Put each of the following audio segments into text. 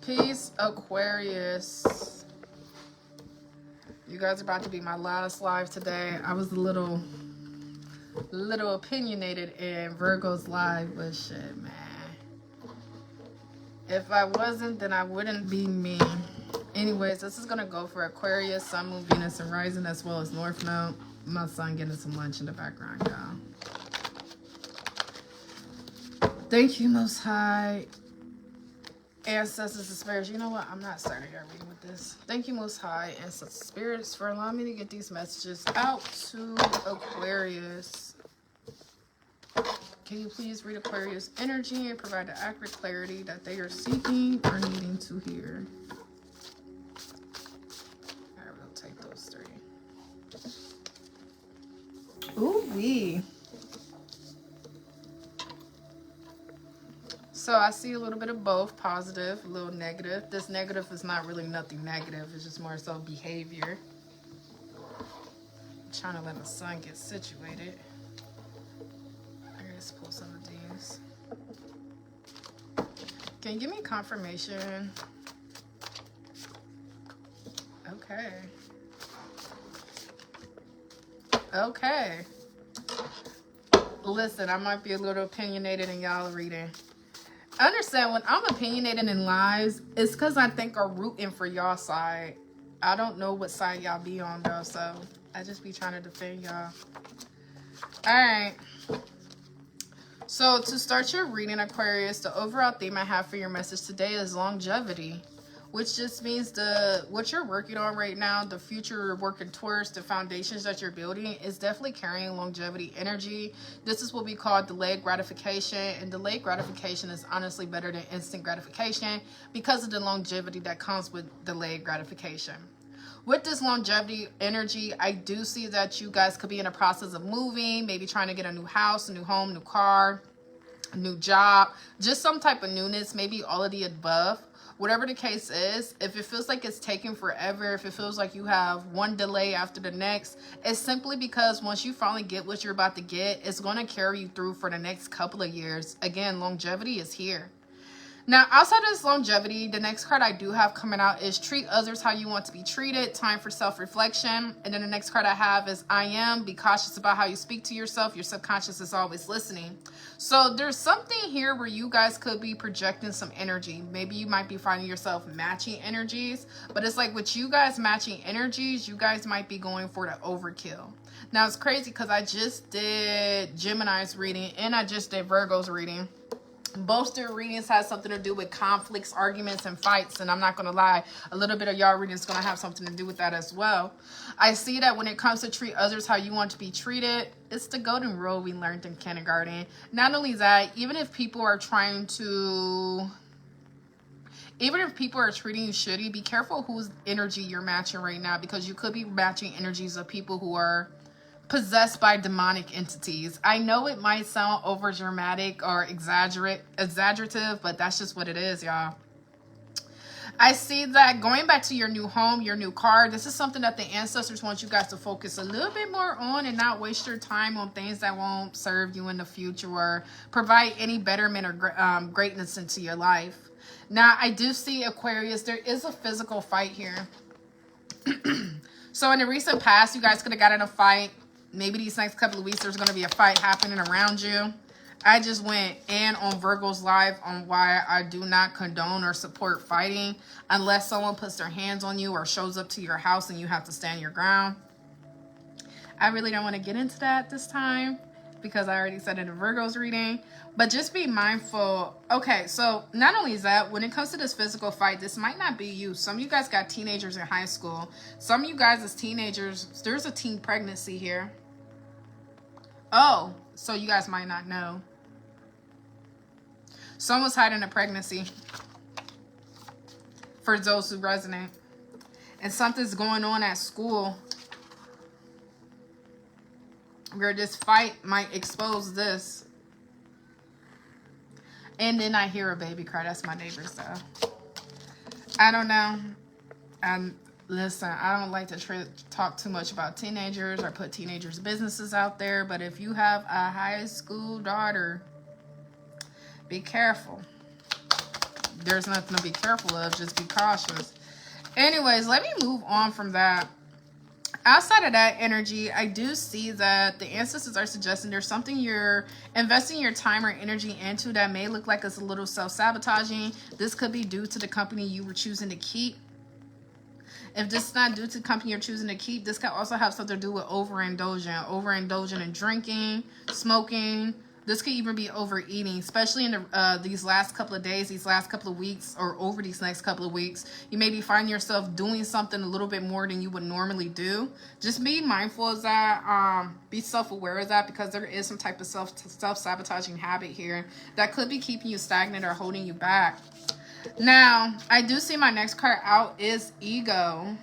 Peace, Aquarius. You guys are about to be my last live today. I was a little opinionated in Virgo's live, but shit, man. If I wasn't, then I wouldn't be me. Anyways, this is gonna go for Aquarius, Sun, Moon, Venus, and Rising, as well as North Node. My son getting some lunch in the background, y'all. Thank you, Most High. Ancestors and spirits. You know what? I'm not starting your reading with this. Thank you, Most High Ancestors and spirits, for allowing me to get these messages out to Aquarius. Can you please read Aquarius energy and provide the accurate clarity that they are seeking or needing to hear? All right, we'll take those three. Ooh wee. So I see a little bit of both, positive, a little negative. This negative is not really nothing negative. It's just more so behavior. I'm trying to let my son get situated. Let's pull some of these. Can you give me confirmation? Okay. Okay. Listen, I might be a little opinionated in y'all reading. Understand, when I'm opinionated in lives, it's because I think I'm rooting for y'all side. I don't know what side y'all be on though, so I just be trying to defend y'all. Alright. So to start your reading, Aquarius, the overall theme I have for your message today is longevity, which just means what you're working on right now, the future you're working towards, the foundations that you're building is definitely carrying longevity energy. This is what we call delayed gratification, and delayed gratification is honestly better than instant gratification because of the longevity that comes with delayed gratification. With this longevity energy, I do see that you guys could be in a process of moving, maybe trying to get a new house, a new home, new car, a new job, just some type of newness, maybe all of the above. Whatever the case is, if it feels like it's taking forever, if it feels like you have one delay after the next, it's simply because once you finally get what you're about to get, it's going to carry you through for the next couple of years. Again, longevity is here. Now, outside of this longevity, the next card I do have coming out is treat others how you want to be treated, time for self-reflection. And then the next card I have is I am, be cautious about how you speak to yourself. Your subconscious is always listening. So there's something here where you guys could be projecting some energy. Maybe you might be finding yourself matching energies, but it's like with you guys matching energies, you guys might be going for the overkill. Now, it's crazy because I just did Gemini's reading and I just did Virgo's reading. Both their readings has something to do with conflicts, arguments, and fights. And I'm not going to lie, a little bit of y'all reading is going to have something to do with that as well. I see that when it comes to treat others how you want to be treated, it's the golden rule we learned in kindergarten. Not only that, even if people are treating you shitty, be careful whose energy you're matching right now, because you could be matching energies of people who are possessed by demonic entities. I know it might sound over dramatic or exaggerative, but that's just what it is, y'all. I see that going back to your new home, your new car, this is something that the ancestors want you guys to focus a little bit more on and not waste your time on things that won't serve you in the future or provide any betterment or greatness into your life. Now, I do see, Aquarius, there is a physical fight here. So in the recent past, you guys could have got in a fight. Maybe these next couple of weeks, there's going to be a fight happening around you. I just went in on Virgo's live on why I do not condone or support fighting unless someone puts their hands on you or shows up to your house and you have to stand your ground. I really don't want to get into that this time because I already said it in Virgo's reading. But just be mindful. Okay, so not only is that, when it comes to this physical fight, this might not be you. Some of you guys got teenagers in high school. Some of you guys as teenagers, there's a teen pregnancy here. Oh, so you guys might not know. Someone's hiding a pregnancy. For those who resonate. And something's going on at school where this fight might expose this. And then I hear a baby cry. That's my neighbor's though. I don't know. Listen, I don't like to talk too much about teenagers or put teenagers' businesses out there. But if you have a high school daughter, be careful. there's nothing to be careful of. Just be cautious. Anyways, let me move on from that. Outside of that energy, I do see that the ancestors are suggesting there's something you're investing your time or energy into that may look like it's a little self-sabotaging. This could be due to the company you were choosing to keep. If this is not due to the company you're choosing to keep, this could also have something to do with overindulging in drinking, smoking. This could even be overeating, especially in these last couple of days, these last couple of weeks, or over these next couple of weeks. You may be finding yourself doing something a little bit more than you would normally do. Just be mindful of that. Be self-aware of that, because there is some type of self-sabotaging habit here that could be keeping you stagnant or holding you back. Now, I do see my next card out is Ego.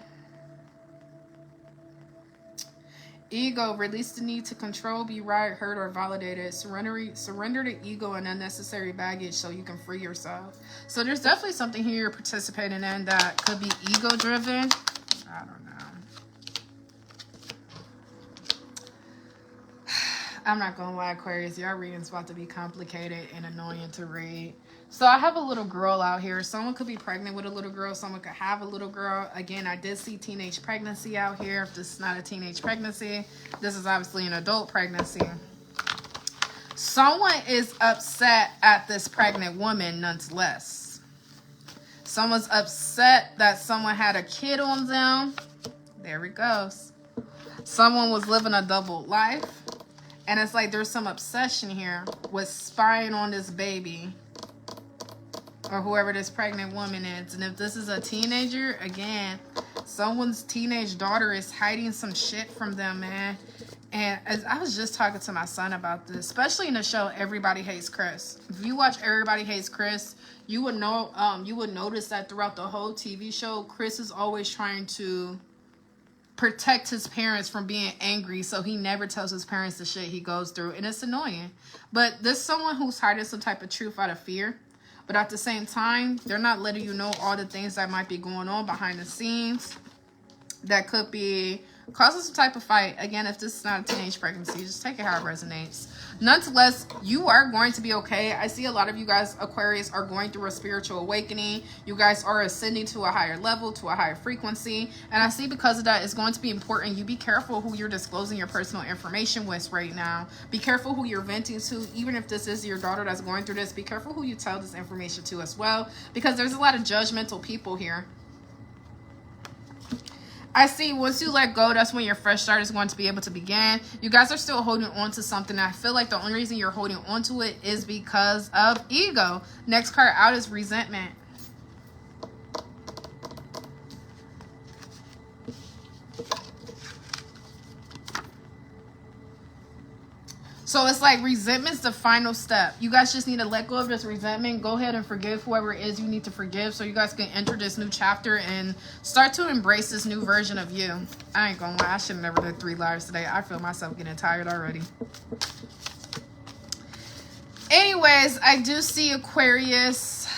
Ego, release the need to control, be right, hurt, or validated. Surrender to ego and unnecessary baggage so you can free yourself. So there's definitely something here you're participating in that could be ego-driven. I don't know. I'm not going to lie, Aquarius. Your reading's about to be complicated and annoying to read. So I have a little girl out here. Someone could be pregnant with a little girl. Someone could have a little girl. Again, I did see teenage pregnancy out here. If this is not a teenage pregnancy, this is obviously an adult pregnancy. Someone is upset at this pregnant woman nonetheless. Someone's upset that someone had a kid on them. There it goes. Someone was living a double life. And it's like there's some obsession here with spying on this baby, or whoever this pregnant woman is. And if this is a teenager, again, someone's teenage daughter is hiding some shit from them, man. And as I was just talking to my son about this, especially in the show Everybody Hates Chris. If you watch Everybody Hates Chris, you would know, you would notice that throughout the whole TV show, Chris is always trying to protect his parents from being angry, so he never tells his parents the shit he goes through, and it's annoying. But there's someone who's hiding some type of truth out of fear. But at the same time, they're not letting you know all the things that might be going on behind the scenes that could be causing some type of fight. Again, if this is not a teenage pregnancy, just take it how it resonates. Nonetheless, you are going to be okay. I see a lot of you guys, Aquarius, are going through a spiritual awakening. You guys are ascending to a higher level, to a higher frequency. And I see because of that, it's going to be important. You be careful who you're disclosing your personal information with right now. Be careful who you're venting to. Even if this is your daughter that's going through this, be careful who you tell this information to as well. Because there's a lot of judgmental people here. I see once you let go, that's when your fresh start is going to be able to begin. You guys are still holding on to something. I feel like the only reason you're holding on to it is because of ego. Next card out is resentment. So it's like resentment's the final step. You guys just need to let go of this resentment. Go ahead and forgive whoever it is you need to forgive so you guys can enter this new chapter and start to embrace this new version of you. I ain't gonna lie, I should have never did 3 lives today. I feel myself getting tired already. Anyways, I do see Aquarius.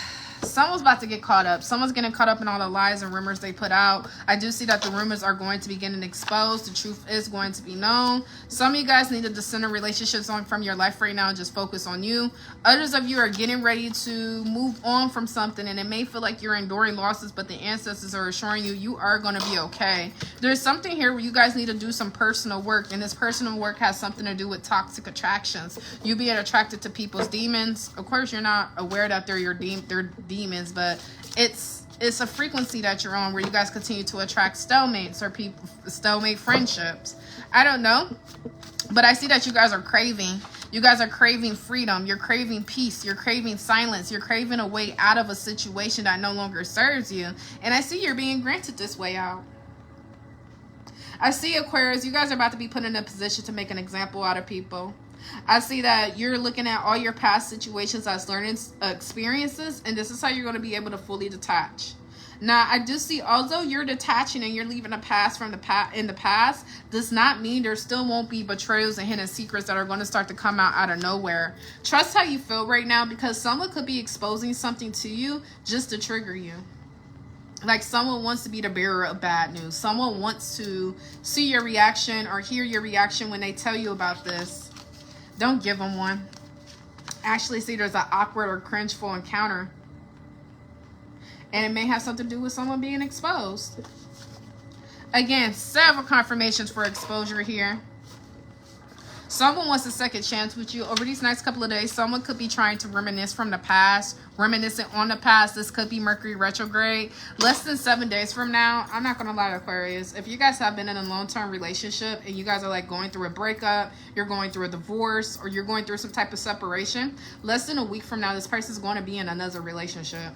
Someone's about to get caught up. Someone's getting caught up in all the lies and rumors they put out. I do see that the rumors are going to be getting exposed. The truth is going to be known. Some of you guys need to discern relationships from your life right now and just focus on you. Others of you are getting ready to move on from something, and it may feel like you're enduring losses, but the ancestors are assuring you you are going to be okay. There's something here where you guys need to do some personal work, and this personal work has something to do with toxic attractions. You being attracted to people's demons. Of course, you're not aware that they're your demons, but it's a frequency that you're on where you guys continue to attract stalemates or people, stalemate friendships. I don't know, but I see that you guys are craving. You guys are craving freedom. You're craving peace. You're craving silence. You're craving a way out of a situation that no longer serves you. And I see you're being granted this way out. I see, Aquarius, you guys are about to be put in a position to make an example out of people. I see that you're looking at all your past situations as learning experiences, and this is how you're going to be able to fully detach. Now, I do see, although you're detaching and you're leaving the past from in the past, does not mean there still won't be betrayals and hidden secrets that are going to start to come out of nowhere. Trust how you feel right now, because someone could be exposing something to you just to trigger you. Like someone wants to be the bearer of bad news. Someone wants to see your reaction or hear your reaction when they tell you about this. Don't give them one. Actually, see, there's an awkward or cringeful encounter. And it may have something to do with someone being exposed. Again, several confirmations for exposure here. Someone wants a second chance with you over these next couple of days. Someone could be trying to reminisce from the past, reminiscing on the past. This could be Mercury retrograde. Less than 7 days from now, I'm not going to lie to Aquarius. If you guys have been in a long-term relationship and you guys are like going through a breakup, you're going through a divorce, or you're going through some type of separation, less than a week from now, this person's going to be in another relationship.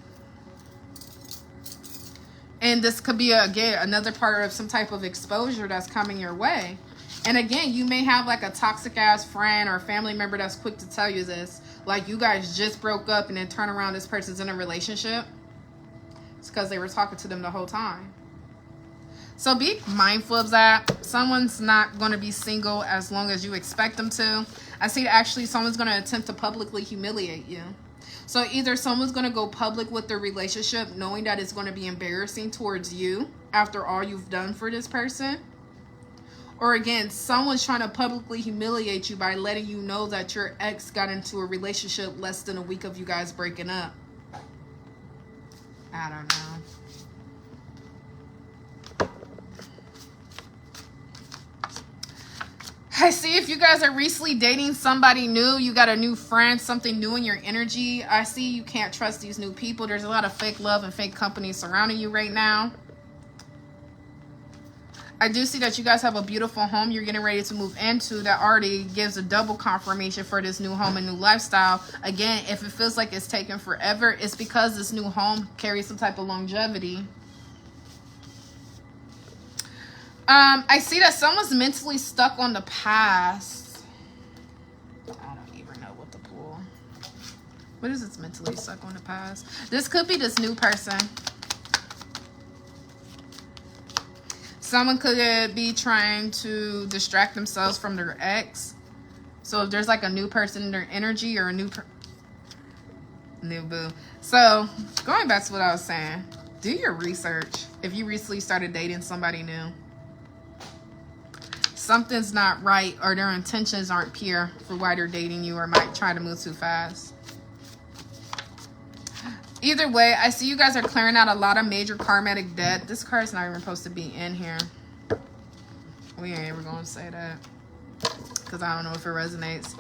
And this could be, again, another part of some type of exposure that's coming your way. And again, you may have like a toxic ass friend or family member that's quick to tell you this. Like you guys just broke up and then turn around, this person's in a relationship. It's because they were talking to them the whole time. So be mindful of that. Someone's not going to be single as long as you expect them to. I see that actually someone's going to attempt to publicly humiliate you. So either someone's going to go public with their relationship knowing that it's going to be embarrassing towards you after all you've done for this person. Or again, someone's trying to publicly humiliate you by letting you know that your ex got into a relationship less than a week of you guys breaking up. I don't know. I see if you guys are recently dating somebody new, you got a new friend, something new in your energy. I see you can't trust these new people. There's a lot of fake love and fake company surrounding you right now. I do see that you guys have a beautiful home you're getting ready to move into that already gives a double confirmation for this new home and new lifestyle. Again, if it feels like it's taken forever, it's because this new home carries some type of longevity. I see that someone's mentally stuck on the past. I don't even know what to pull. What is it mentally stuck on the past? This could be this new person. Someone could be trying to distract themselves from their ex. So if there's like a new person in their energy or a new boo. So going back to what I was saying, do your research. If you recently started dating somebody new, something's not right or their intentions aren't pure for why they're dating you or might try to move too fast. Either way, I see you guys are clearing out a lot of major karmatic debt. This card's not even supposed to be in here. We ain't ever going to say that because I don't know if it resonates.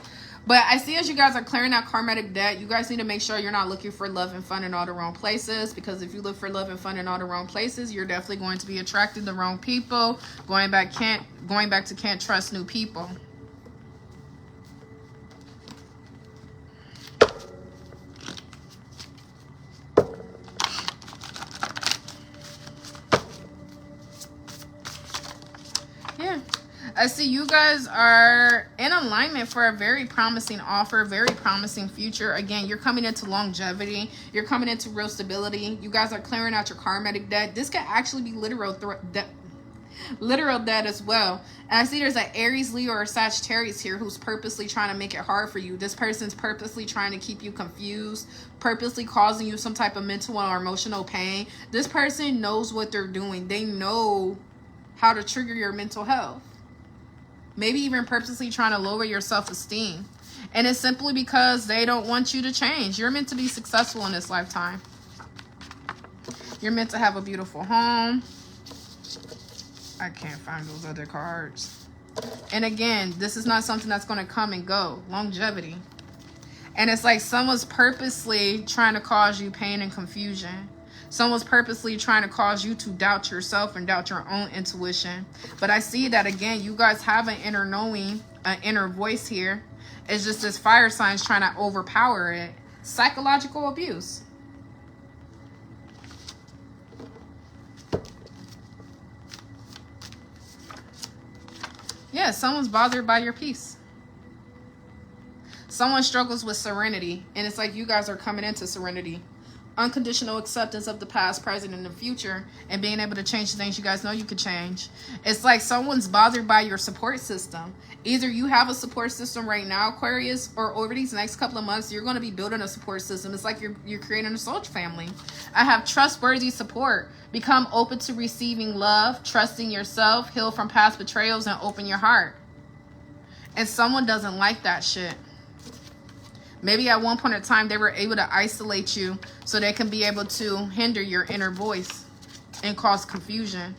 But I see as you guys are clearing out karmatic debt, you guys need to make sure you're not looking for love and fun in all the wrong places. Because if you look for love and fun in all the wrong places, you're definitely going to be attracting the wrong people. Going back to can't trust new people. Yeah, I see you guys are in alignment for a very promising offer, very promising future. Again, you're coming into longevity. You're coming into real stability. You guys are clearing out your karmatic debt. This could actually be literal debt as well. And I see there's an Aries, Leo, or Sagittarius here who's purposely trying to make it hard for you. This person's purposely trying to keep you confused, purposely causing you some type of mental or emotional pain. This person knows what they're doing. They know how to trigger your mental health. Maybe even purposely trying to lower your self-esteem. And it's simply because they don't want you to change. You're meant to be successful in this lifetime. You're meant to have a beautiful home. I can't find those other cards. And again, this is not something that's going to come and go. Longevity. And it's like someone's purposely trying to cause you pain and confusion. Someone's purposely trying to cause you to doubt yourself and doubt your own intuition. But I see that, again, you guys have an inner knowing, an inner voice here. It's just this fire sign's trying to overpower it. Psychological abuse. Yeah, someone's bothered by your peace. Someone struggles with serenity. And it's like you guys are coming into serenity. Unconditional acceptance of the past, present, and the future, and being able to change the things you guys know you could change. It's like someone's bothered by your support system. Either you have a support system right now, Aquarius, or over these next couple of months, you're going to be building a support system. It's like you're creating a soul family. I have trustworthy support. Become open to receiving love, trusting yourself, heal from past betrayals, and open your heart. And someone doesn't like that shit. Maybe at one point in time, they were able to isolate you so they can be able to hinder your inner voice and cause confusion.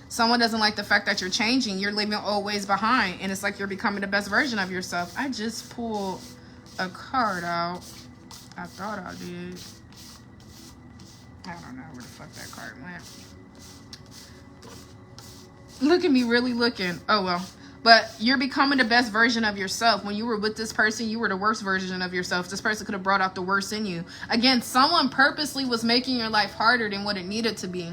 Someone doesn't like the fact that you're changing. You're leaving old ways behind, and it's like you're becoming the best version of yourself. I just pulled a card out. I thought I did. I don't know where the fuck that card went. Look at me really looking. Oh, well. But you're becoming the best version of yourself. When you were with this person, you were the worst version of yourself. This person could have brought out the worst in you. Again, someone purposely was making your life harder than what it needed to be.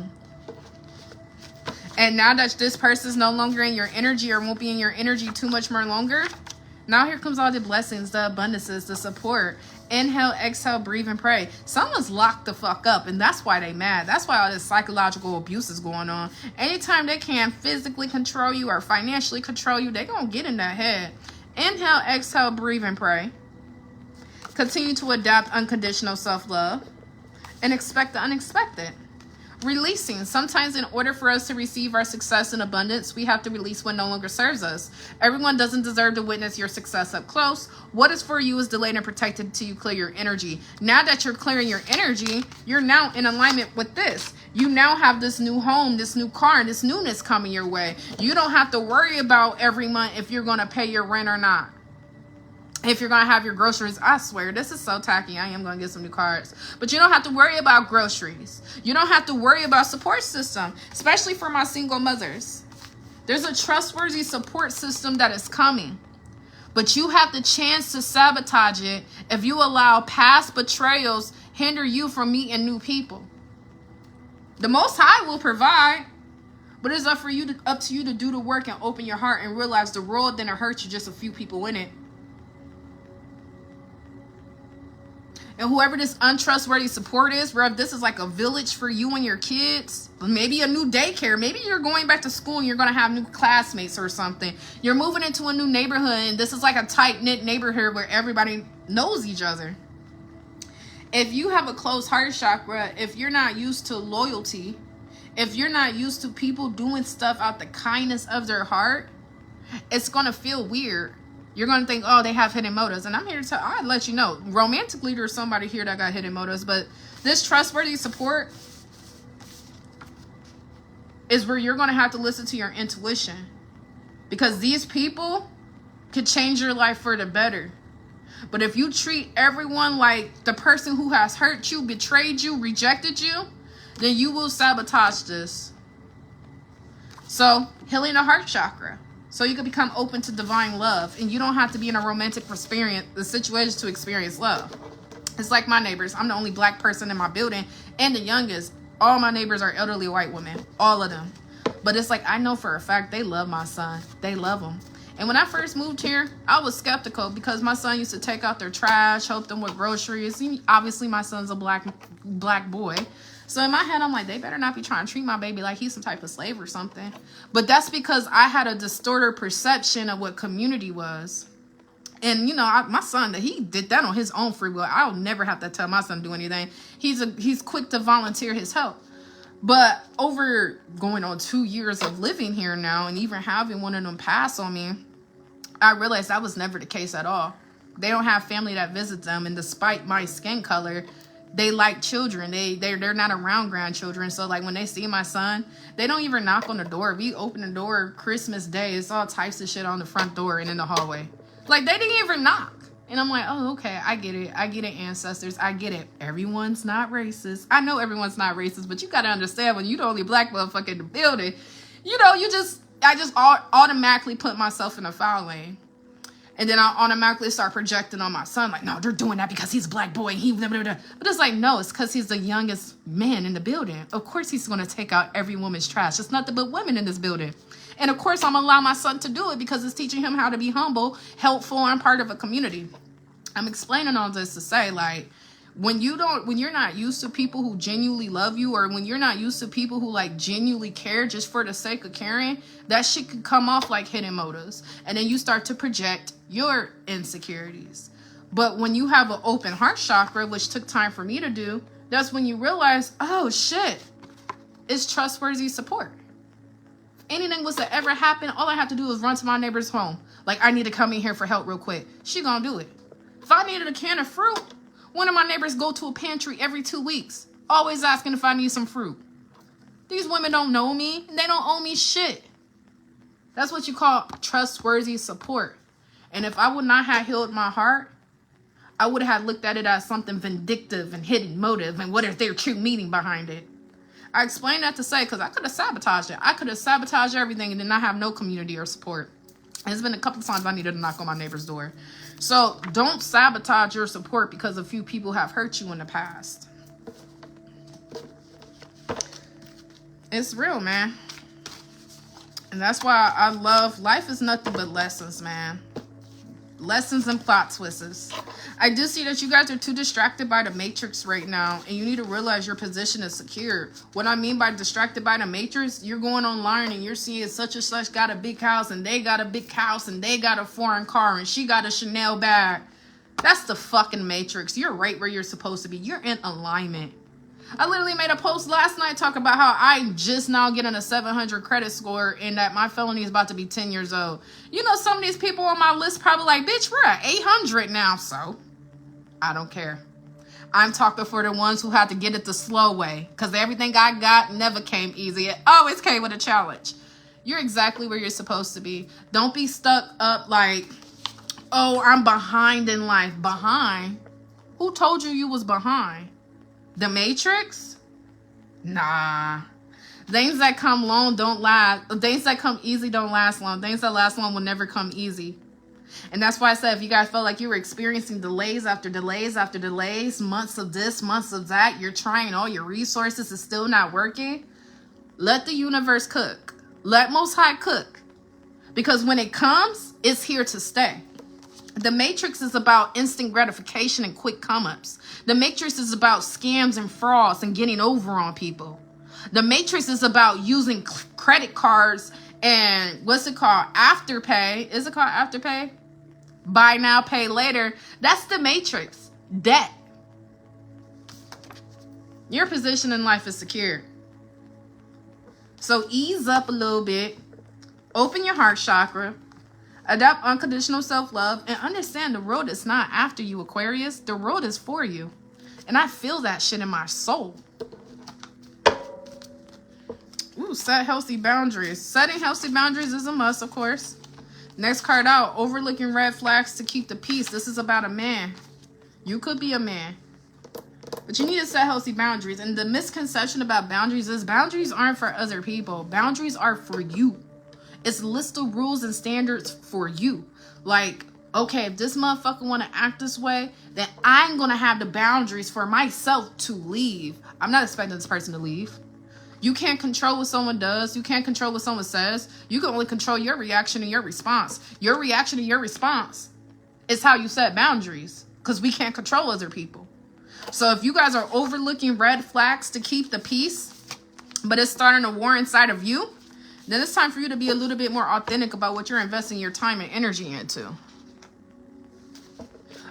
And now that this person's no longer in your energy or won't be in your energy too much more longer, now here comes all the blessings, the abundances, the support. Inhale, exhale, breathe, and pray. Someone's locked the fuck up, and that's why they mad. That's why all this psychological abuse is going on. Anytime they can physically control you or financially control you, they gonna get in that head. Inhale, exhale, breathe, and pray. Continue to adapt unconditional self-love and expect the unexpected. Releasing. Sometimes in order for us to receive our success and abundance, we have to release what no longer serves us. Everyone doesn't deserve to witness your success up close. What is for you is delayed and protected until you clear your energy. Now that you're clearing your energy, you're now in alignment with this. You now have this new home, this new car, and this newness coming your way. You don't have to worry about every month if you're going to pay your rent or not. If you're going to have your groceries, I swear, this is so tacky. I am going to get some new cards. But you don't have to worry about groceries. You don't have to worry about support system, especially for my single mothers. There's a trustworthy support system that is coming. But you have the chance to sabotage it if you allow past betrayals hinder you from meeting new people. The Most High will provide, but it's up to you to do the work and open your heart and realize the world didn't hurt you, just a few people in it. And whoever this untrustworthy support is, bro, if this is like a village for you and your kids, maybe a new daycare, maybe you're going back to school and you're going to have new classmates or something. You're moving into a new neighborhood and this is like a tight-knit neighborhood where everybody knows each other. If you have a closed heart chakra, if you're not used to loyalty, if you're not used to people doing stuff out the kindness of their heart, it's going to feel weird. You're going to think, oh, they have hidden motives. And I'm here to I'll let you know. Romantically, there's somebody here that got hidden motives. But this trustworthy support is where you're going to have to listen to your intuition. Because these people could change your life for the better. But if you treat everyone like the person who has hurt you, betrayed you, rejected you, then you will sabotage this. So, healing the heart chakra. So you can become open to divine love. And you don't have to be in a romantic situation to experience love. It's like my neighbors. I'm the only black person in my building and the youngest. All my neighbors are elderly white women. All of them. But it's like I know for a fact they love my son. They love him. And when I first moved here, I was skeptical because my son used to take out their trash, help them with groceries. Obviously, my son's a black boy. So in my head, I'm like, they better not be trying to treat my baby like he's some type of slave or something. But that's because I had a distorted perception of what community was. And, you know, my son, he did that on his own free will. I'll never have to tell my son to do anything. He's quick to volunteer his help. But over going on 2 years of living here now and even having one of them pass on me, I realized that was never the case at all. They don't have family that visits them. And despite my skin color, they like children. They're not around grandchildren. So like when they see my son, they don't even knock on the door. We open the door Christmas Day. It's all types of shit on the front door and in the hallway. Like they didn't even knock. And I'm like, oh, okay, I get it. I get it, ancestors. I get it. Everyone's not racist. I know everyone's not racist, but you got to understand when you're the only black motherfucker in the building, you know, I just automatically put myself in a foul lane. And then I automatically start projecting on my son. Like, no, they're doing that because he's a black boy. But it's like, no, it's because he's the youngest man in the building. Of course he's going to take out every woman's trash. There's nothing but women in this building. And of course I'm going to allow my son to do it because it's teaching him how to be humble, helpful, and part of a community. I'm explaining all this to say, like, when you're not used to people who genuinely love you, or when you're not used to people who like genuinely care just for the sake of caring, that shit could come off like hidden motives. And then you start to project your insecurities. But when you have an open heart chakra, which took time for me to do, that's when you realize, oh shit, it's trustworthy support. If anything was to ever happen, all I have to do is run to my neighbor's home. Like, I need to come in here for help real quick. She gonna do it. If I needed a can of fruit, one of my neighbors go to a pantry every 2 weeks, always asking if I need some fruit. These women don't know me. They don't owe me shit. That's what you call trustworthy support. And if I would not have healed my heart, I would have looked at it as something vindictive and hidden motive. And what is their true meaning behind it? I explained that to say, because I could have sabotaged it. I could have sabotaged everything and did not have no community or support. And it's been a couple times I needed to knock on my neighbor's door. So don't sabotage your support because a few people have hurt you in the past. It's real, man. And that's why I love life is nothing but lessons, man. Lessons and plot twists. I do see that you guys are too distracted by the matrix right now, and you need to realize your position is secure. What I mean by distracted by the matrix, you're going online and you're seeing such and such got a big house, and they got a big house, and they got a foreign car, and she got a Chanel bag. That's the fucking matrix. You're right where you're supposed to be. You're in alignment. I literally made a post last night talking about how I'm just now getting a 700 credit score and that my felony is about to be 10 years old. You know, some of these people on my list probably like, bitch, we're at 800 now. So I don't care. I'm talking for the ones who had to get it the slow way, because everything I got never came easy. It always came with a challenge. You're exactly where you're supposed to be. Don't be stuck up like, oh, I'm behind in life. Behind? Who told you you was behind? The Matrix? Nah. Things that come long don't last. Things that come easy don't last long. Things that last long will never come easy. And that's why I said if you guys felt like you were experiencing delays after delays after delays, months of this, months of that, you're trying all your resources, it's still not working, let the universe cook. Let Most High cook. Because when it comes, it's here to stay. The Matrix is about instant gratification and quick come-ups. The Matrix is about scams and frauds and getting over on people. The Matrix is about using credit cards and what's it called? Afterpay. Is it called Afterpay? Buy now, pay later. That's the Matrix. Debt. Your position in life is secure. So ease up a little bit. Open your heart chakra. Adopt unconditional self-love and understand the road is not after you, Aquarius. The road is for you. And I feel that shit in my soul. Ooh, set healthy boundaries. Setting healthy boundaries is a must, of course. Next card out, overlooking red flags to keep the peace. This is about a man. You could be a man. But you need to set healthy boundaries. And the misconception about boundaries is boundaries aren't for other people. Boundaries are for you. It's a list of rules and standards for you. Like, okay, if this motherfucker want to act this way, then I'm going to have the boundaries for myself to leave. I'm not expecting this person to leave. You can't control what someone does. You can't control what someone says. You can only control your reaction and your response. Your reaction and your response is how you set boundaries, because we can't control other people. So if you guys are overlooking red flags to keep the peace, but it's starting a war inside of you, then it's time for you to be a little bit more authentic about what you're investing your time and energy into.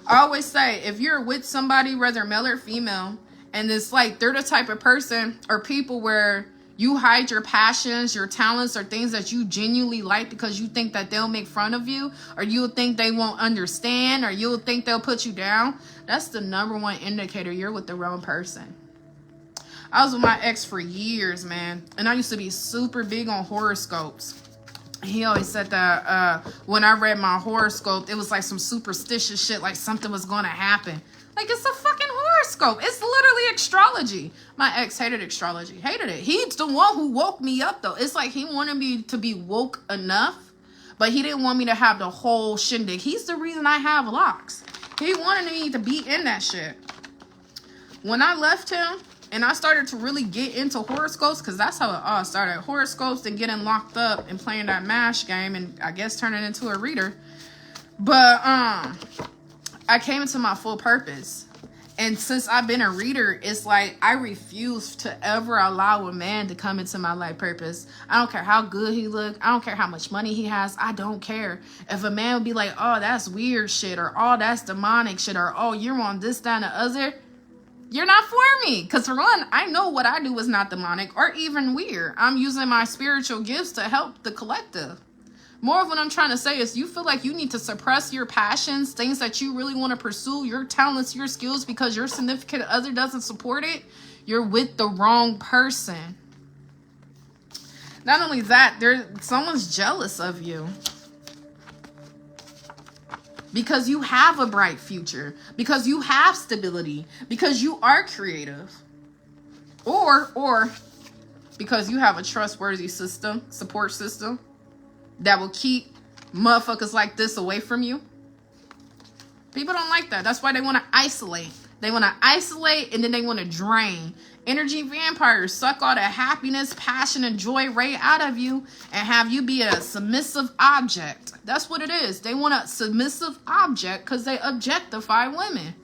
I always say, if you're with somebody, whether male or female, and it's like they're the type of person or people where you hide your passions, your talents, or things that you genuinely like because you think that they'll make fun of you, or you'll think they won't understand, or you'll think they'll put you down, that's the #1 indicator you're with the wrong person. I was with my ex for years, man. And I used to be super big on horoscopes. He always said that when I read my horoscope, it was like some superstitious shit, like something was going to happen. Like, it's a fucking horoscope. It's literally astrology. My ex hated astrology. Hated it. He's the one who woke me up, though. It's like he wanted me to be woke enough, but he didn't want me to have the whole shindig. He's the reason I have locks. He wanted me to be in that shit. When I left him, and I started to really get into horoscopes, because that's how it all started. Horoscopes and getting locked up and playing that MASH game and I guess turning into a reader. But I came into my full purpose. And since I've been a reader, it's like I refuse to ever allow a man to come into my life purpose. I don't care how good he look. I don't care how much money he has. I don't care. If a man would be like, oh, that's weird shit, or oh, that's demonic shit, or oh, you're on this, that, and the other, you're not for me. Because for one, I know what I do is not demonic or even weird. I'm using my spiritual gifts to help the collective. More of what I'm trying to say is you feel like you need to suppress your passions, things that you really want to pursue, your talents, your skills, because your significant other doesn't support it. You're with the wrong person. Not only that, someone's jealous of you. Because you have a bright future. Because you have stability. Because you are creative. Or because you have a trustworthy support system that will keep motherfuckers like this away from you. People don't like that. That's why they want to isolate. They want to isolate and then they want to drain. Energy vampires suck all the happiness, passion, and joy right out of you and have you be a submissive object. That's what it is. They want a submissive object because they objectify women.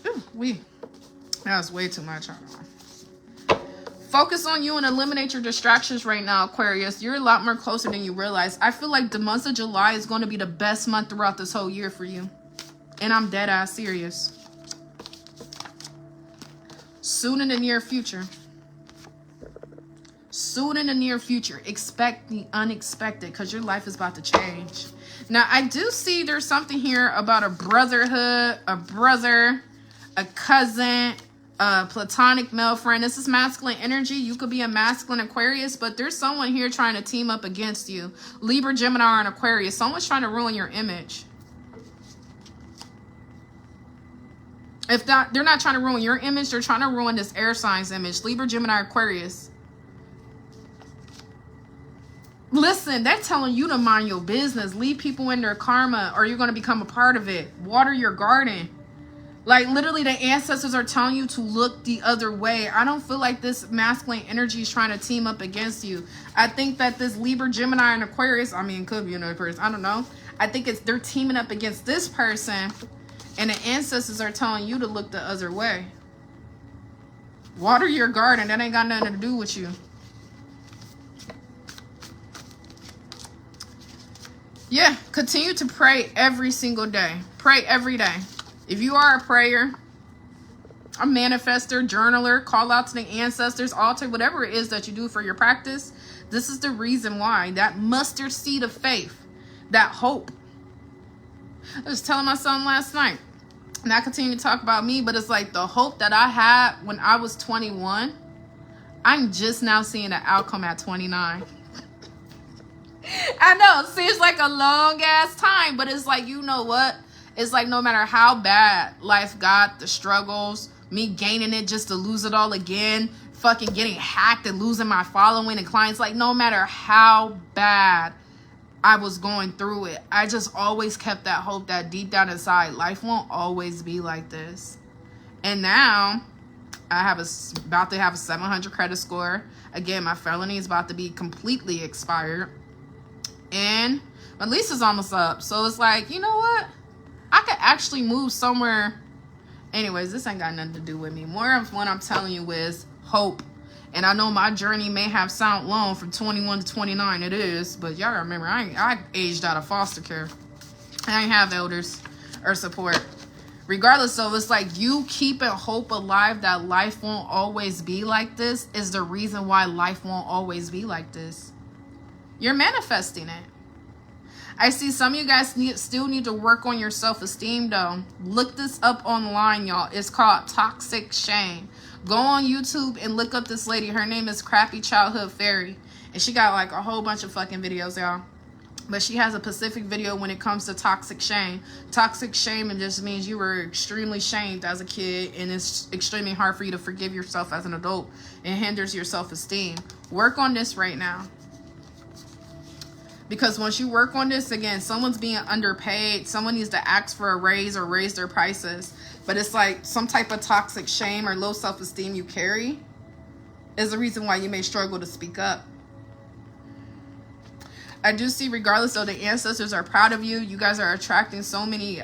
Ooh, that was way too much. Focus on you and eliminate your distractions right now, Aquarius. You're a lot more closer than you realize. I feel like the month of July is going to be the best month throughout this whole year for you. And I'm dead ass serious. Soon in the near future. Soon in the near future. Expect the unexpected because your life is about to change. Now, I do see there's something here about a brotherhood, a brother, a cousin, a platonic male friend. This is masculine energy. You could be a masculine Aquarius, but there's someone here trying to team up against you. Libra, Gemini, and Aquarius. Someone's trying to ruin your image. If that, they're not trying to ruin your image, they're trying to ruin this air signs image. Libra, Gemini, Aquarius. Listen, they're telling you to mind your business. Leave people in their karma or you're going to become a part of it. Water your garden. Like, literally, the ancestors are telling you to look the other way. I don't feel like this masculine energy is trying to team up against you. I think that this Libra, Gemini, and Aquarius, I mean, could be another person. I don't know. I think they're teaming up against this person, and the ancestors are telling you to look the other way. Water your garden. That ain't got nothing to do with you. Yeah, continue to pray every single day. Pray every day. If you are a prayer, a manifester, journaler, call out to the ancestors, altar, whatever it is that you do for your practice, this is the reason why. That mustard seed of faith, that hope. I was telling my son last night, and I continue to talk about me, but it's like the hope that I had when I was 21, I'm just now seeing the outcome at 29. I know, it seems like a long ass time, but it's like, you know what? It's like no matter how bad life got, the struggles, me gaining it just to lose it all again, fucking getting hacked and losing my following and clients, like no matter how bad I was going through it, I just always kept that hope that deep down inside, life won't always be like this. And now I have about to have a 700 credit score. Again, my felony is about to be completely expired. And my lease is almost up. So it's like, you know what? I could actually move somewhere. Anyways, this ain't got nothing to do with me. More of what I'm telling you is hope. And I know my journey may have sound long from 21 to 29. It is. But y'all remember, I aged out of foster care. I ain't have elders or support. Regardless, so it's like you keeping hope alive that life won't always be like this is the reason why life won't always be like this. You're manifesting it. I see some of you guys still need to work on your self-esteem though. Look this up online, y'all. It's called toxic shame. Go on YouTube and look up this lady. Her name is Crappy Childhood Fairy. And she got like a whole bunch of fucking videos, y'all. But she has a specific video when it comes to toxic shame. Toxic shame, it just means you were extremely shamed as a kid and it's extremely hard for you to forgive yourself as an adult. It hinders your self-esteem. Work on this right now. Because once you work on this, again, someone's being underpaid. Someone needs to ask for a raise or raise their prices. But it's like some type of toxic shame or low self-esteem you carry is the reason why you may struggle to speak up. I do see, regardless of the ancestors are proud of you, you guys are attracting so many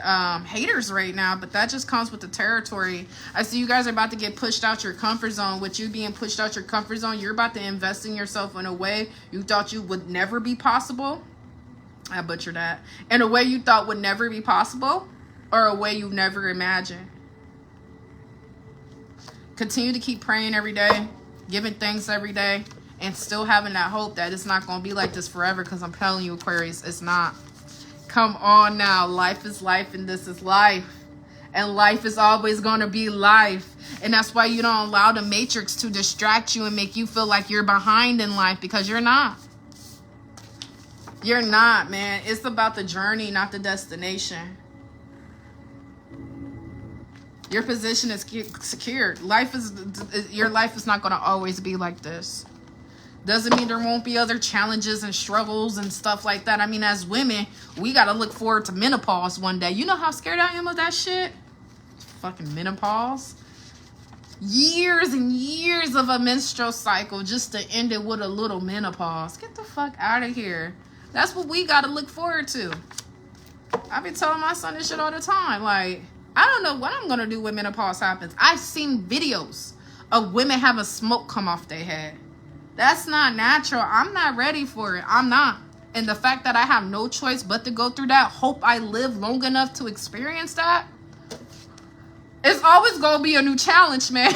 haters right now, but that just comes with the territory. I see you guys are about to get pushed out your comfort zone. With you being pushed out your comfort zone, you're about to invest in yourself in a way you thought you would never be possible. I butchered that. In a way you thought would never be possible, or a way you've never imagined. Continue to keep praying every day, giving thanks every day, and still having that hope that it's not going to be like this forever, because I'm telling you, Aquarius, it's not. Come on now. Life is life, and this is life. And life is always going to be life. And that's why you don't allow the matrix to distract you and make you feel like you're behind in life, because you're not. You're not, man. It's about the journey, not the destination. Your position is secured. Your life is not going to always be like this. Doesn't mean there won't be other challenges and struggles and stuff like that. I mean, as women, we got to look forward to menopause one day. You know how scared I am of that shit? Fucking menopause. Years and years of a menstrual cycle just to end it with a little menopause. Get the fuck out of here. That's what we got to look forward to. I be telling my son this shit all the time. Like, I don't know what I'm going to do when menopause happens. I've seen videos of women having smoke come off their head. That's not natural. I'm not ready for it. I'm not. And the fact that I have no choice but to go through that, hope I live long enough to experience that, it's always going to be a new challenge, man.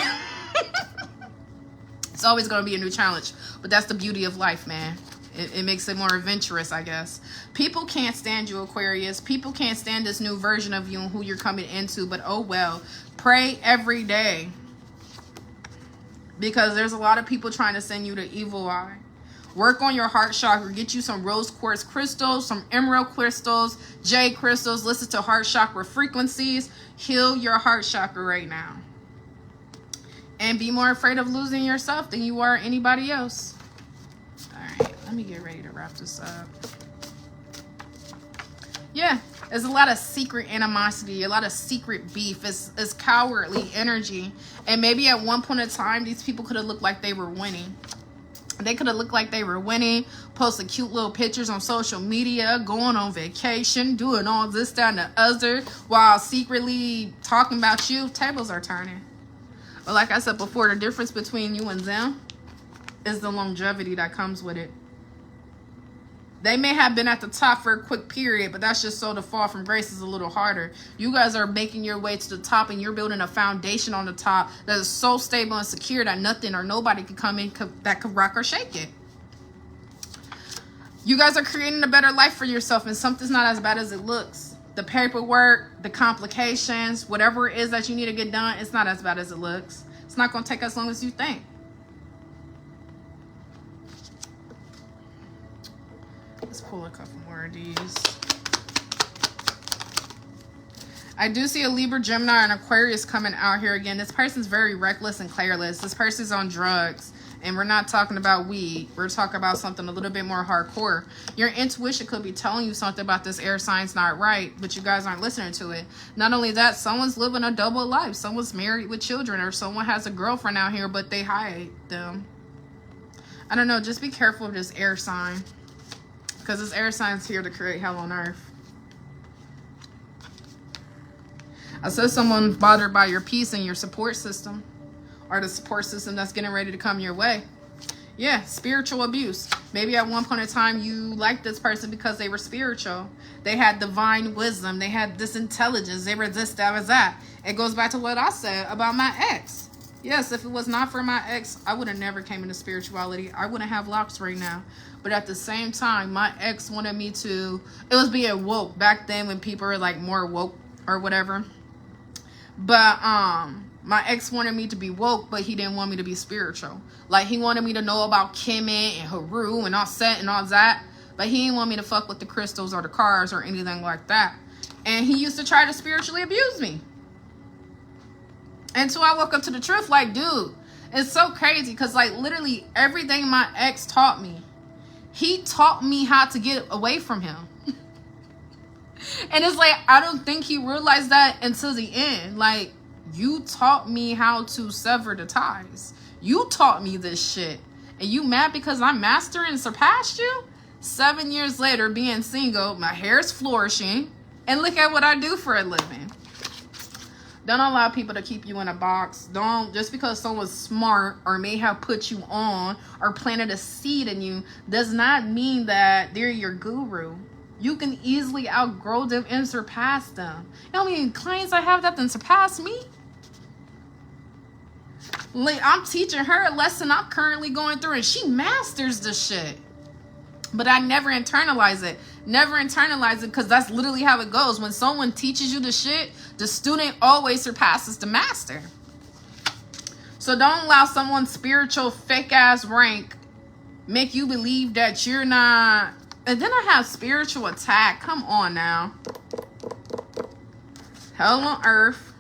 It's always going to be a new challenge. But that's the beauty of life, man. It makes it more adventurous, I guess. People can't stand you, Aquarius. People can't stand this new version of you and who you're coming into. But oh well. Pray every day. Because there's a lot of people trying to send you the evil eye. Work on your heart chakra. Get you some rose quartz crystals, some emerald crystals, jade crystals. Listen to heart chakra frequencies. Heal your heart chakra right now. And be more afraid of losing yourself than you are anybody else. Alright, let me get ready to wrap this up. Yeah, there's a lot of secret animosity, a lot of secret beef. It's cowardly energy. And maybe at one point in time, these people could have looked like they were winning. They could have looked like they were winning, posting cute little pictures on social media, going on vacation, doing all this, that, and the other, while secretly talking about you. Tables are turning. But like I said before, the difference between you and them is the longevity that comes with it. They may have been at the top for a quick period, but that's just so the fall from grace is a little harder. You guys are making your way to the top, and you're building a foundation on the top that is so stable and secure that nothing or nobody can come in that could rock or shake it. You guys are creating a better life for yourself, and something's not as bad as it looks. The paperwork, the complications, whatever it is that you need to get done, it's not as bad as it looks. It's not going to take as long as you think. Let's pull a couple more of these. I do see a Libra, Gemini, and Aquarius coming out here again. This person's very reckless and careless. This person's on drugs. And we're not talking about weed. We're talking about something a little bit more hardcore. Your intuition could be telling you something about this air sign's not right, but you guys aren't listening to it. Not only that, someone's living a double life. Someone's married with children, or someone has a girlfriend out here, but they hide them. I don't know. Just be careful of this air sign. Because this air sign's here to create hell on earth. I said someone's bothered by your peace and your support system. Or the support system that's getting ready to come your way. Yeah, spiritual abuse. Maybe at one point in time you liked this person because they were spiritual. They had divine wisdom. They had this intelligence. They were this, that, was that. It goes back to what I said about my ex. Yes, if it was not for my ex, I would have never came into spirituality. I wouldn't have locks right now. But at the same time, my ex wanted me to... It was being woke back then when people were like more woke or whatever. But my ex wanted me to be woke, but he didn't want me to be spiritual. Like, he wanted me to know about Kemet and Haru and Offset and all that. But he didn't want me to fuck with the crystals or the cars or anything like that. And he used to try to spiritually abuse me. Until I woke up to the truth, like, dude, it's so crazy. Because, like, literally everything my ex taught me, he taught me how to get away from him. And it's like, I don't think he realized that until the end. Like, you taught me how to sever the ties. You taught me this shit. And you mad because I mastered and surpassed you? 7 years later, being single, my hair's flourishing. And look at what I do for a living. Don't allow people to keep you in a box. Don't, just because someone's smart or may have put you on or planted a seed in you does not mean that they're your guru. You can easily outgrow them and surpass them. You know how many clients I have that then surpass me? Like, I'm teaching her a lesson I'm currently going through, and she masters the shit. But I never internalize it. Never internalize it, because that's literally how it goes. When someone teaches you the shit, the student always surpasses the master. So don't allow someone's spiritual fake ass rank make you believe that you're not. And then I have spiritual attack. Come on now. Hell on earth.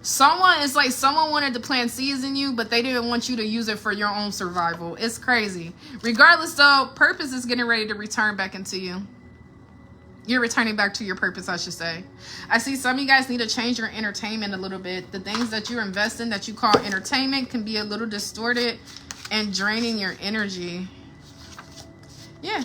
Someone, it's like someone wanted to plant seeds in you, but they didn't want you to use it for your own survival. It's crazy. Regardless though, purpose is getting ready to return back into you. You're returning back to your purpose, I should say. I see some of you guys need to change your entertainment a little bit. The things that you invest in that you call entertainment can be a little distorted and draining your energy. Yeah.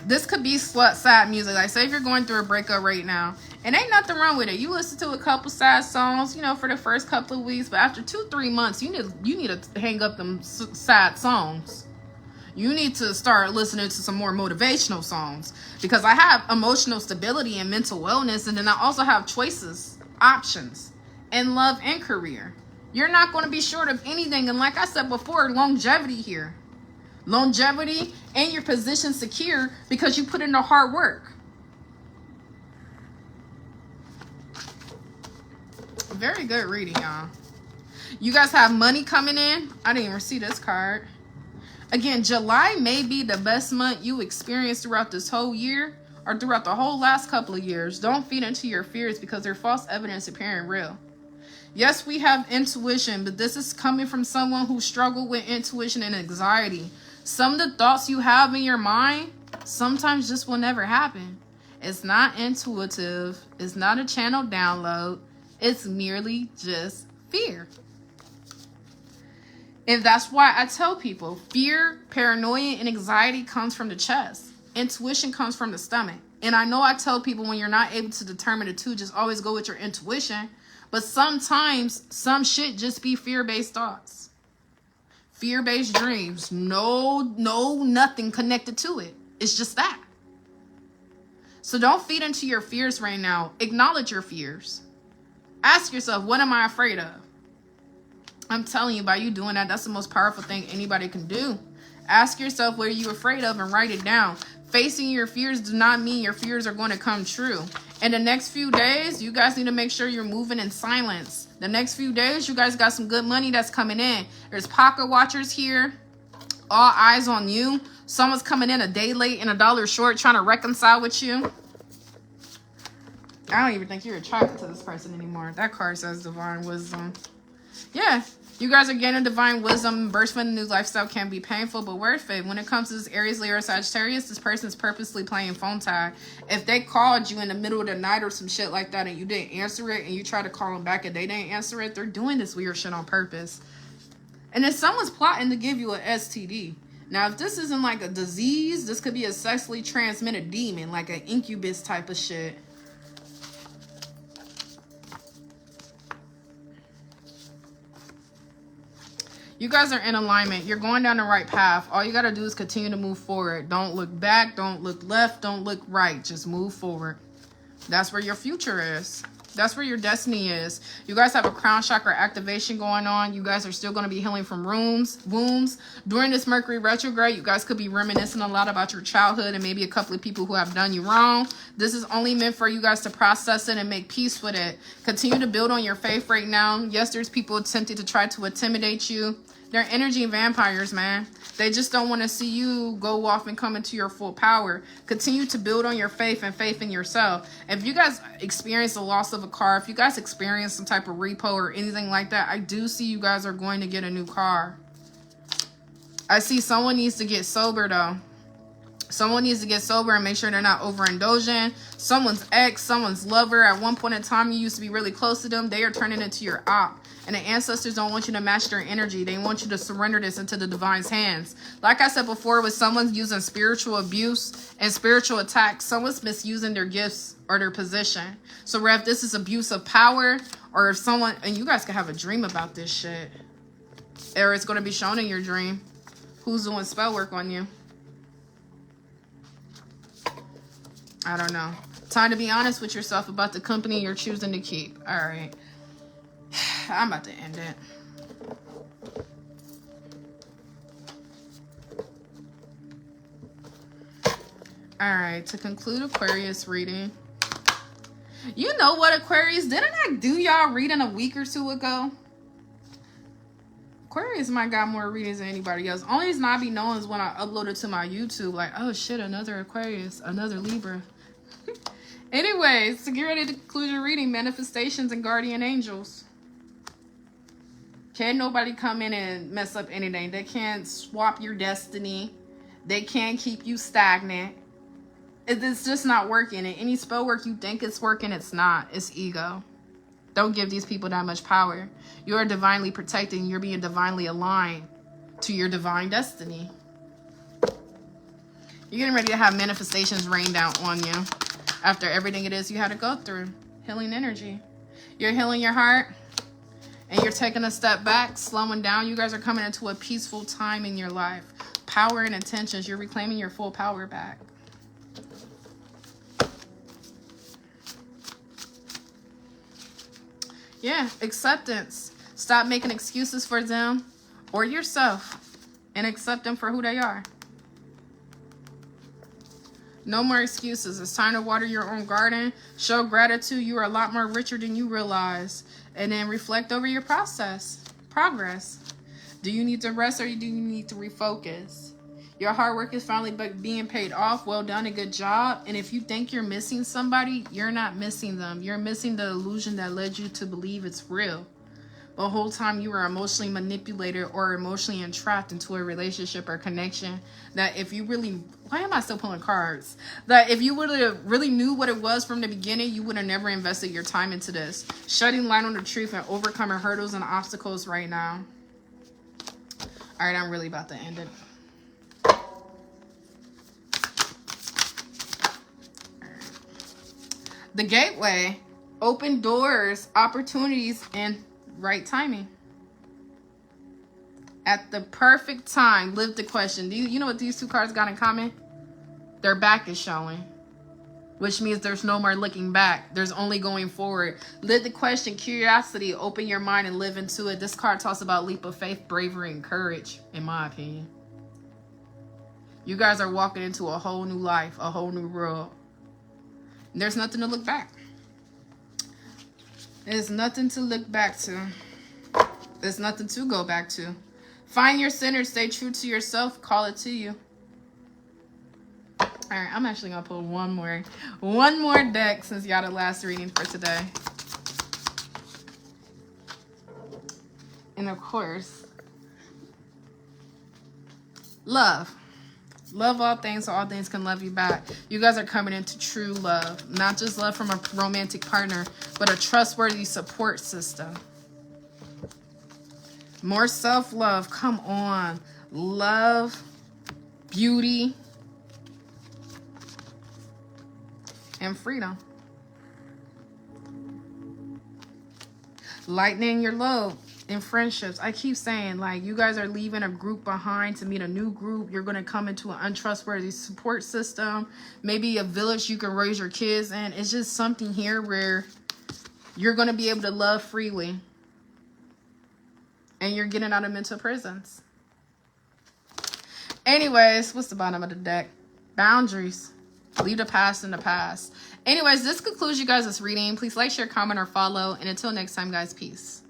This could be sad music. Like, say if you're going through a breakup right now, and ain't nothing wrong with it. You listen to a couple sad songs, you know, for the first couple of weeks, but after 2-3 months, you need to hang up them sad songs. You need to start listening to some more motivational songs, because I have emotional stability and mental wellness, and then I also have choices, options, in love and career. You're not going to be short of anything, and like I said before, longevity here. Longevity and your position secure because you put in the hard work. Very good reading, y'all. You guys have money coming in. I didn't even see this card. Again, July may be the best month you experience throughout this whole year or throughout the whole last couple of years. Don't feed into your fears because they're false evidence appearing real. Yes, we have intuition, but this is coming from someone who struggled with intuition and anxiety. Some of the thoughts you have in your mind sometimes just will never happen. It's not intuitive. It's not a channel download. It's merely just fear. And that's why I tell people fear, paranoia, and anxiety comes from the chest. Intuition comes from the stomach. And I know I tell people when you're not able to determine the two, just always go with your intuition. But sometimes some shit just be fear-based thoughts. Fear-based dreams. No, nothing connected to it. It's just that. So don't feed into your fears right now. Acknowledge your fears. Ask yourself, what am I afraid of? I'm telling you, by you doing that, that's the most powerful thing anybody can do. Ask yourself what are you afraid of and write it down. Facing your fears does not mean your fears are going to come true. In the next few days, you guys need to make sure you're moving in silence. The next few days, you guys got some good money that's coming in. There's pocket watchers here. All eyes on you. Someone's coming in a day late and $1 short trying to reconcile with you. I don't even think you're attracted to this person anymore. That card says divine wisdom. Yeah, you guys are gaining divine wisdom. Burst from a new lifestyle can be painful, but worth it. When it comes to this Aries, Leo, or Sagittarius, this person's purposely playing phone tag. If they called you in the middle of the night or some shit like that and you didn't answer it and you try to call them back and they didn't answer it, they're doing this weird shit on purpose. And if someone's plotting to give you an STD. Now, if this isn't like a disease, this could be a sexually transmitted demon, like an incubus type of shit. You guys are in alignment. You're going down the right path. All you got to do is continue to move forward. Don't look back. Don't look left. Don't look right. Just move forward. That's where your future is. That's where your destiny is. You guys have a crown chakra activation going on. You guys are still going to be healing from wounds. During this Mercury retrograde, you guys could be reminiscing a lot about your childhood and maybe a couple of people who have done you wrong. This is only meant for you guys to process it and make peace with it. Continue to build on your faith right now. Yes, there's people attempting to try to intimidate you. They're energy vampires, man. They just don't want to see you go off and come into your full power. Continue to build on your faith and faith in yourself. If you guys experience the loss of a car, if you guys experience some type of repo or anything like that, I do see you guys are going to get a new car. I see someone needs to get sober, though. Someone needs to get sober and make sure they're not overindulging. Someone's ex, someone's lover. At one point in time, you used to be really close to them. They are turning into your op. And the ancestors don't want you to match their energy. They want you to surrender this into the divine's hands. Like I said before, with someone using spiritual abuse and spiritual attack, someone's misusing their gifts or their position. So if this is abuse of power, or if someone, and you guys can have a dream about this shit, or it's going to be shown in your dream, who's doing spell work on you? I don't know. Time to be honest with yourself about the company you're choosing to keep. All right. I'm about to end it. All right, to conclude Aquarius reading. You know what, Aquarius? Didn't I do y'all reading a week or two ago? Aquarius might got more readings than anybody else. Only reason I be knowing is when I upload it to my YouTube. Like, oh shit, another Aquarius, another Libra. Anyways, to get ready to conclude your reading, manifestations and guardian angels. Can't nobody come in and mess up anything. They can't swap your destiny. They can't keep you stagnant. It's just not working. And any spell work you think it's working, it's not. It's ego. Don't give these people that much power. You are divinely protected and you're being divinely aligned to your divine destiny. You're getting ready to have manifestations rain down on you after everything it is you had to go through. Healing energy. You're healing your heart and you're taking a step back, slowing down. You guys are coming into a peaceful time in your life. Power and intentions. You're reclaiming your full power back. Yeah, acceptance. Stop making excuses for them or yourself and accept them for who they are. No more excuses. It's time to water your own garden. Show gratitude. You are a lot more richer than you realize. And then reflect over your progress. Do you need to rest or do you need to refocus? Your hard work is finally being paid off. Well done, a good job. And if you think you're missing somebody, you're not missing them. You're missing the illusion that led you to believe it's real. The whole time you were emotionally manipulated or emotionally entrapped into a relationship or connection that if you really, why am I still pulling cards? That if you would have really knew what it was from the beginning, you would have never invested your time into this. Shedding light on the truth and overcoming hurdles and obstacles right now. All right, I'm really about to end it. The gateway, open doors, opportunities, and right timing. At the perfect time, live the question. You know what these two cards got in common? Their back is showing, which means there's no more looking back. There's only going forward. Live the question, curiosity, open your mind and live into it. This card talks about leap of faith, bravery, and courage, in my opinion. You guys are walking into a whole new life, a whole new world. There's nothing to look back. There's nothing to look back to. There's nothing to go back to. Find your center. Stay true to yourself. Call it to you. All right, I'm actually going to pull one more deck since y'all the last reading for today. And of course, love. Love all things so all things can love you back. You guys are coming into true love. Not just love from a romantic partner, but a trustworthy support system. More self-love. Come on. Love, beauty, and freedom. Lightening your load. In friendships, I keep saying, like, you guys are leaving a group behind to meet a new group. You're going to come into an untrustworthy support system. Maybe a village you can raise your kids in. It's just something here where you're going to be able to love freely. And you're getting out of mental prisons. Anyways, what's the bottom of the deck? Boundaries. Leave the past in the past. Anyways, this concludes you guys' reading. Please like, share, comment, or follow. And until next time, guys, peace.